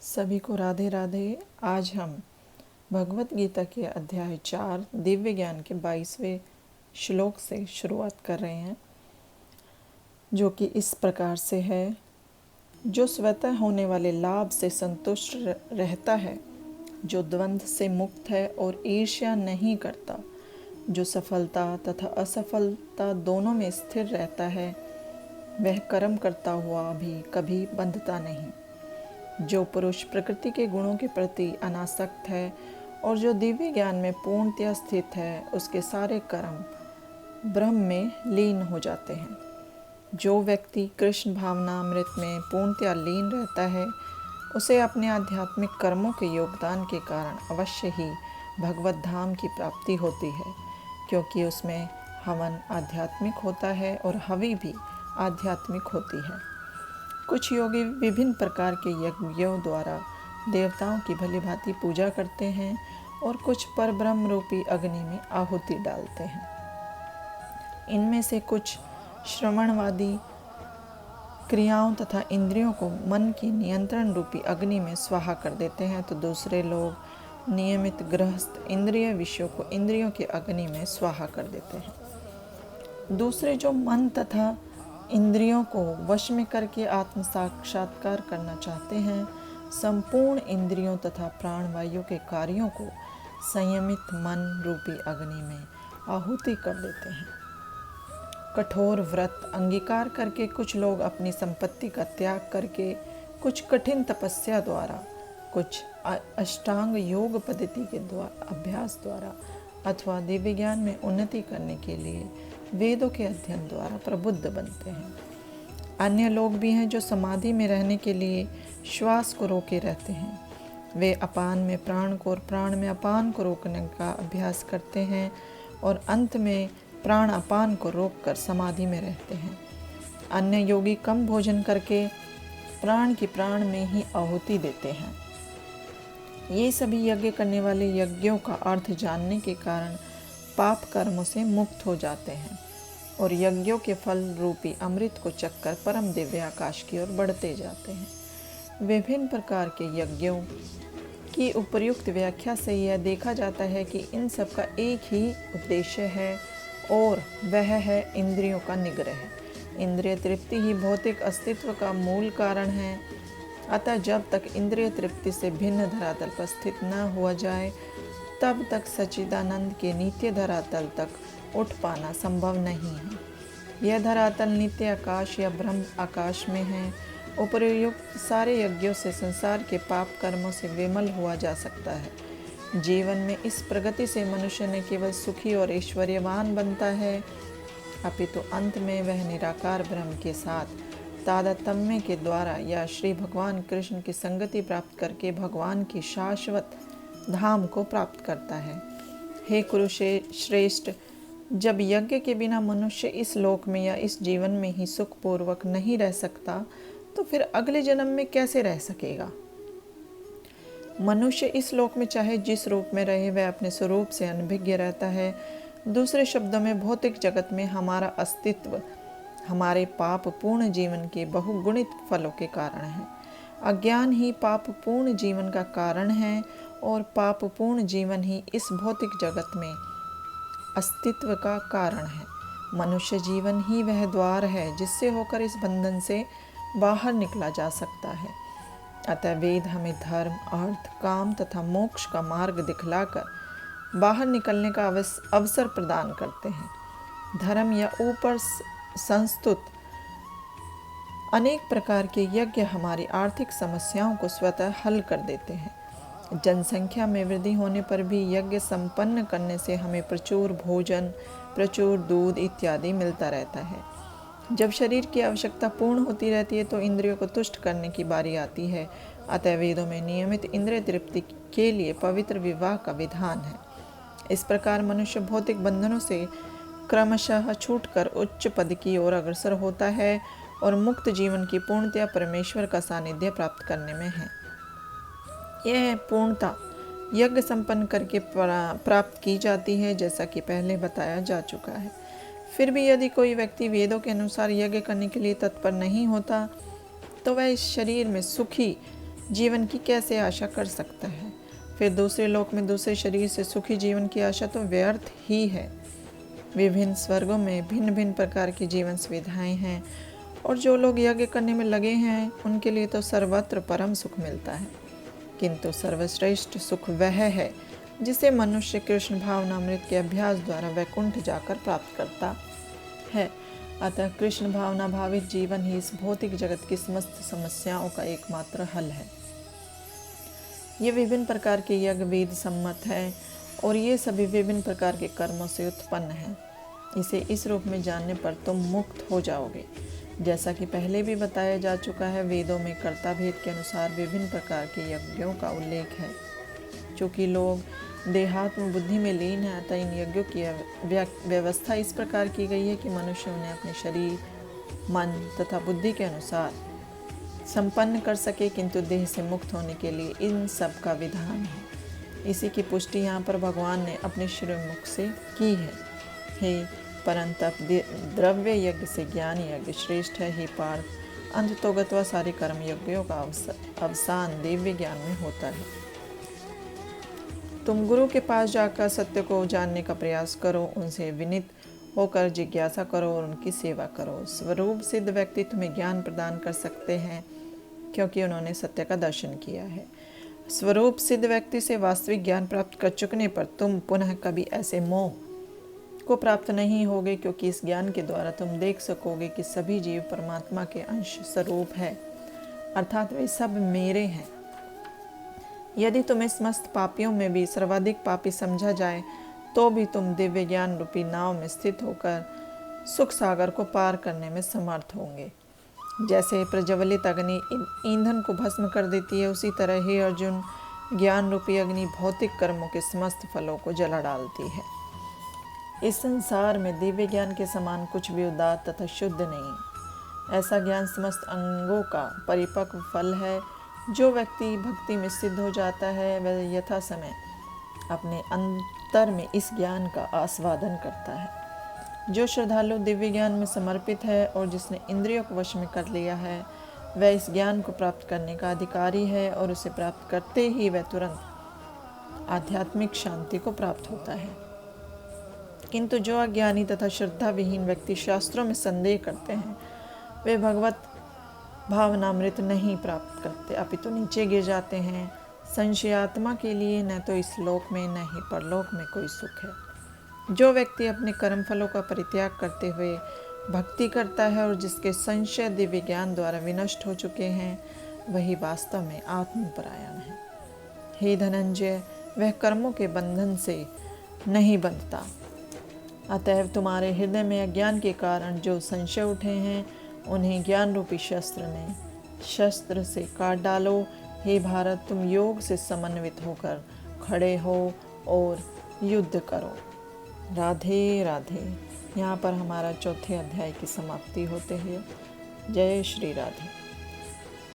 सभी को राधे राधे। आज हम भगवत गीता के अध्याय 4 दिव्य ज्ञान के 22वें श्लोक से शुरुआत कर रहे हैं, जो कि इस प्रकार से है। जो स्वतः होने वाले लाभ से संतुष्ट रहता है, जो द्वंद्व से मुक्त है और ईर्ष्या नहीं करता, जो सफलता तथा असफलता दोनों में स्थिर रहता है, वह कर्म करता हुआ भी कभी बंधता नहीं। जो पुरुष प्रकृति के गुणों के प्रति अनासक्त है और जो दिव्य ज्ञान में पूर्णतया स्थित है, उसके सारे कर्म ब्रह्म में लीन हो जाते हैं। जो व्यक्ति कृष्ण भावनामृत में पूर्णतया लीन रहता है, उसे अपने आध्यात्मिक कर्मों के योगदान के कारण अवश्य ही भगवत धाम की प्राप्ति होती है, क्योंकि उसमें हवन आध्यात्मिक होता है और हवि भी आध्यात्मिक होती है। कुछ योगी विभिन्न प्रकार के यज्ञों द्वारा देवताओं की भली भांति पूजा करते हैं और कुछ परब्रह्म रूपी अग्नि में आहुति डालते हैं। इनमें से कुछ श्रवणवादी क्रियाओं तथा इंद्रियों को मन की नियंत्रण रूपी अग्नि में स्वाहा कर देते हैं, तो दूसरे लोग नियमित गृहस्थ इंद्रिय विषयों को इंद्रियों की अग्नि में स्वाहा कर देते हैं। दूसरे जो मन तथा इंद्रियों को वश में करके आत्म साक्षात्कार करना चाहते हैं, संपूर्ण इंद्रियों तथा प्राणवायु के कार्यों को संयमित मन रूपी अग्नि में आहुति कर देते हैं। कठोर व्रत अंगीकार करके कुछ लोग अपनी संपत्ति का त्याग करके, कुछ कठिन तपस्या द्वारा, कुछ अष्टांग योग पद्धति के द्वारा अभ्यास द्वारा अथवा दिव्य ज्ञान में उन्नति करने के लिए वेदों के अध्ययन द्वारा प्रबुद्ध बनते हैं। अन्य लोग भी हैं जो समाधि में रहने के लिए श्वास को रोके रहते हैं। वे अपान में प्राण को और प्राण में अपान को रोकने का अभ्यास करते हैं और अंत में प्राण अपान को रोककर समाधि में रहते हैं। अन्य योगी कम भोजन करके प्राण की प्राण में ही आहुति देते हैं। ये सभी यज्ञ करने वाले यज्ञों का अर्थ जानने के कारण पाप कर्मों से मुक्त हो जाते हैं और यज्ञों के फल रूपी अमृत को चखकर परम दिव्य आकाश की ओर बढ़ते जाते हैं। विभिन्न प्रकार के यज्ञों की उपर्युक्त व्याख्या से यह देखा जाता है कि इन सब का एक ही उद्देश्य है और वह है इंद्रियों का निग्रह। इंद्रिय तृप्ति ही भौतिक अस्तित्व का मूल कारण है। अतः जब तक इंद्रिय तृप्ति से भिन्न धरातल पर स्थित न हुआ जाए, तब तक सच्चिदानंद के नित्य धरातल तक उठ पाना संभव नहीं है। यह धरातल नित्य आकाश या ब्रह्म आकाश में है। उपर्युक्त सारे यज्ञों से संसार के पाप कर्मों से विमल हुआ जा सकता है। जीवन में इस प्रगति से मनुष्य न केवल सुखी और ऐश्वर्यवान बनता है, अपितु अंत में वह निराकार ब्रह्म के साथ तादात्म्य के द्वारा या श्री भगवान कृष्ण की संगति प्राप्त करके भगवान की शाश्वत धाम को प्राप्त करता है। हे कुरुश्रेष्ठ, जब यज्ञ के बिना मनुष्य इस लोक में या इस जीवन में ही सुखपूर्वक नहीं रह सकता, तो फिर अगले जन्म में कैसे रह सकेगा? मनुष्य इस लोक में चाहे जिस रूप में रहे, वह अपने स्वरूप से अनभिज्ञ रहता है। दूसरे शब्दों में भौतिक जगत में हमारा अस्तित्व हमारे पाप पूर्ण जीवन के बहुगुणित फलों के कारण है। अज्ञान ही पाप पूर्ण जीवन का कारण है और पाप पूर्ण जीवन ही इस भौतिक जगत में अस्तित्व का कारण है। मनुष्य जीवन ही वह द्वार है जिससे होकर इस बंधन से बाहर निकला जा सकता है। अतः वेद हमें धर्म, अर्थ, काम तथा मोक्ष का मार्ग दिखलाकर बाहर निकलने का अवसर प्रदान करते हैं। धर्म या ऊपर संस्तुत अनेक प्रकार के यज्ञ हमारी आर्थिक समस्याओं को स्वतः हल कर देते हैं। जनसंख्या में वृद्धि होने पर भी यज्ञ संपन्न करने से हमें प्रचुर भोजन, प्रचुर दूध इत्यादि मिलता रहता है। जब शरीर की आवश्यकता पूर्ण होती रहती है, तो इंद्रियों को तुष्ट करने की बारी आती है। अतः वेदों में नियमित इंद्रिय तृप्ति के लिए पवित्र विवाह का विधान है। इस प्रकार मनुष्य भौतिक बंधनों से क्रमशः छूटकर उच्च पद की ओर अग्रसर होता है और मुक्त जीवन की पूर्णतया परमेश्वर का सानिध्य प्राप्त करने में है। यह पूर्णता यज्ञ संपन्न करके प्राप्त की जाती है, जैसा कि पहले बताया जा चुका है। फिर भी यदि कोई व्यक्ति वेदों के अनुसार यज्ञ करने के लिए तत्पर नहीं होता, तो वह इस शरीर में सुखी जीवन की कैसे आशा कर सकता है? फिर दूसरे लोक में दूसरे शरीर से सुखी जीवन की आशा तो व्यर्थ ही है। विभिन्न स्वर्गों में भिन्न भिन्न प्रकार की जीवन सुविधाएं हैं और जो लोग यज्ञ करने में लगे हैं उनके लिए तो सर्वत्र परम सुख मिलता है। किंतु सर्वश्रेष्ठ सुख वह है जिसे मनुष्य कृष्ण भावनामृत के अभ्यास द्वारा वैकुंठ जाकर प्राप्त करता है। अतः कृष्ण भावना भावित जीवन ही इस भौतिक जगत की समस्त समस्याओं का एकमात्र हल है। ये विभिन्न प्रकार के यज्ञ वेद सम्मत है और ये सभी विभिन्न प्रकार के कर्मों से उत्पन्न हैं। इसे इस रूप में जानने पर तुम मुक्त हो जाओगे। जैसा कि पहले भी बताया जा चुका है, वेदों में कर्ता भेद के अनुसार विभिन्न प्रकार के यज्ञों का उल्लेख है। चूँकि लोग देहात्म बुद्धि में लीन है, अतः इन यज्ञों की व्यवस्था इस प्रकार की गई है कि मनुष्य उन्हें अपने शरीर, मन तथा बुद्धि के अनुसार संपन्न कर सके, किंतु देह से मुक्त होने के लिए इन सब का विधान है। इसी की पुष्टि यहाँ पर भगवान ने अपने श्रीमुख से की है। हे परंतप, द्रव्य यज्ञ से ज्ञान यज्ञ श्रेष्ठ है। हे पार्थ, अंततोगत्वा सारे कर्म यज्ञों का अवसान दिव्य ज्ञान में होता है। तुम गुरु के पास जाकर सत्य को जानने का प्रयास करो, उनसे विनीत होकर जिज्ञासा करो और उनकी सेवा करो। स्वरूप सिद्ध व्यक्ति तुम्हें ज्ञान प्रदान कर सकते हैं क्योंकि उन्होंने सत्य का दर्शन किया है। स्वरूप सिद्ध व्यक्ति से वास्तविक ज्ञान प्राप्त कर चुकने पर तुम पुनः कभी ऐसे मोह को प्राप्त नहीं होगे, क्योंकि इस ज्ञान के द्वारा तुम देख सकोगे कि सभी जीव परमात्मा के अंश स्वरूप है, अर्थात वे सब मेरे हैं। यदि तुम्हें समस्त पापियों में भी सर्वाधिक पापी समझा जाए तो भी तुम दिव्य ज्ञान रूपी नाव में स्थित होकर सुख सागर को पार करने में समर्थ होंगे। जैसे प्रज्वलित अग्नि ईंधन को भस्म कर देती है, उसी तरह हे अर्जुन, ज्ञान रूपी अग्नि भौतिक कर्मों के समस्त फलों को जला डालती है। इस संसार में दिव्य ज्ञान के समान कुछ भी उदात्त तथा शुद्ध नहीं। ऐसा ज्ञान समस्त अंगों का परिपक्व फल है। जो व्यक्ति भक्ति में सिद्ध हो जाता है वह यथा समय अपने अंतर में इस ज्ञान का आस्वादन करता है। जो श्रद्धालु दिव्य ज्ञान में समर्पित है और जिसने इंद्रियों को वश में कर लिया है, वह इस ज्ञान को प्राप्त करने का अधिकारी है और उसे प्राप्त करते ही वह तुरंत आध्यात्मिक शांति को प्राप्त होता है। किंतु जो अज्ञानी तथा श्रद्धा विहीन व्यक्ति शास्त्रों में संदेह करते हैं, वे भगवत भावनामृत नहीं प्राप्त करते, अपितु नीचे गिर जाते हैं। संशयात्मा के लिए न तो इस लोक में न ही परलोक में कोई सुख है। जो व्यक्ति अपने कर्म फलों का परित्याग करते हुए भक्ति करता है और जिसके संशय दिव्य ज्ञान द्वारा विनष्ट हो चुके हैं, वही वास्तव में आत्मपरायण है। हे धनंजय, वह कर्मों के बंधन से नहीं बंधता। अतएव तुम्हारे हृदय में अज्ञान के कारण जो संशय उठे हैं, उन्हें ज्ञान रूपी शस्त्र से काट डालो। हे भारत, तुम योग से समन्वित होकर खड़े हो और युद्ध करो। राधे राधे। यहाँ पर हमारा चौथे अध्याय की समाप्ति होते हैं। जय श्री राधे।